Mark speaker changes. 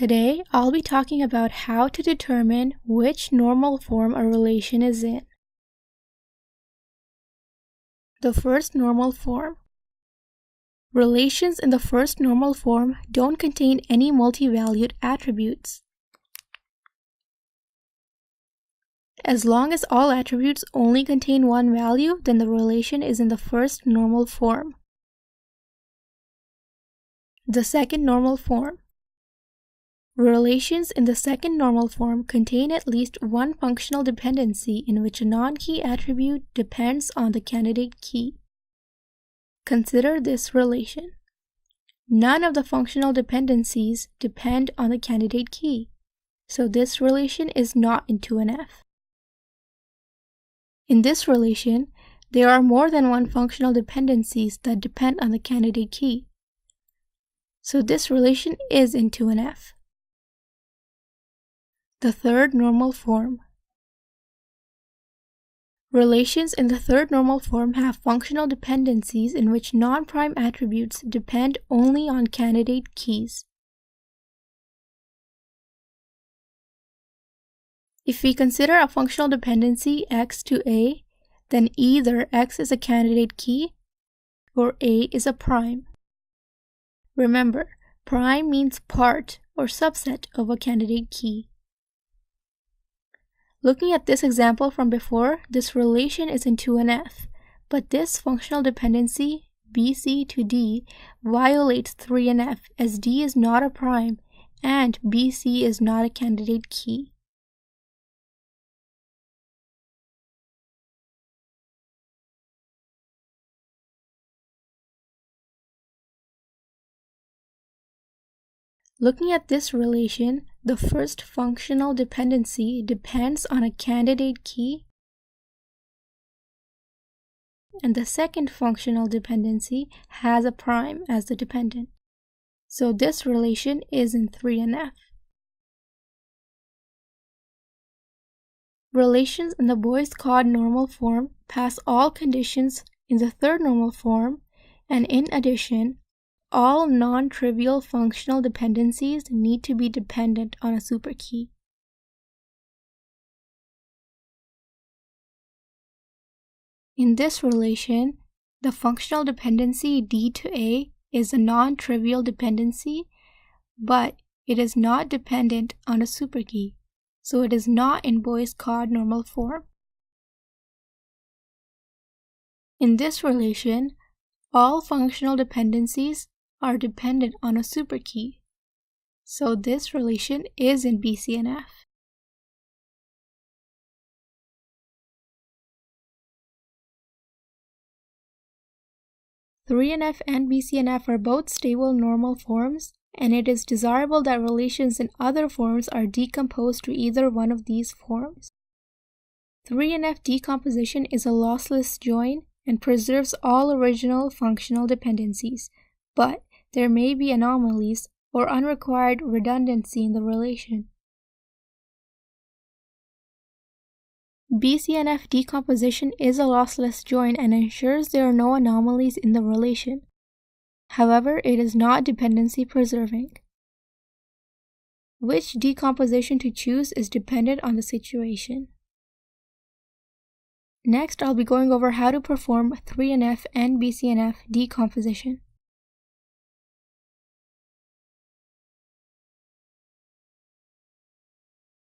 Speaker 1: Today, I'll be talking about how to determine which normal form a relation is in. The first normal form. Relations in the first normal form don't contain any multi-valued attributes. As long as all attributes only contain one value, then the relation is in the first normal form. The second normal form. Relations in the second normal form contain at least one functional dependency in which a non-key attribute depends on the candidate key. Consider this relation. None of the functional dependencies depend on the candidate key, so this relation is not in 2NF. In this relation, there are more than one functional dependencies that depend on the candidate key, so this relation is in 2NF. The third normal form. Relations in the third normal form have functional dependencies in which non-prime attributes depend only on candidate keys. If we consider a functional dependency x to A, then either x is a candidate key or A is a prime. Remember, prime means part or subset of a candidate key. Looking at this example from before, this relation is in 2NF, but this functional dependency, BC to D, violates 3NF as D is not a prime and BC is not a candidate key. Looking at this relation, the first functional dependency depends on a candidate key, and the second functional dependency has a prime as the dependent. So this relation is in 3NF. Relations in the Boyce-Codd normal form pass all conditions in the third normal form, and in addition, all non-trivial functional dependencies need to be dependent on a superkey. In this relation, the functional dependency D to A is a non-trivial dependency, but it is not dependent on a superkey, so it is not in Boyce-Codd normal form. In this relation, all functional dependencies are dependent on a superkey, so this relation is in BCNF. (3NF) and BCNF are both stable normal forms, and it is desirable that relations in other forms are decomposed to either one of these forms. 3NF decomposition is a lossless join and preserves all original functional dependencies, but there may be anomalies or unrequired redundancy in the relation. BCNF decomposition is a lossless join and ensures there are no anomalies in the relation. However, it is not dependency preserving. Which decomposition to choose is dependent on the situation. Next, I'll be going over how to perform 3NF and BCNF decomposition.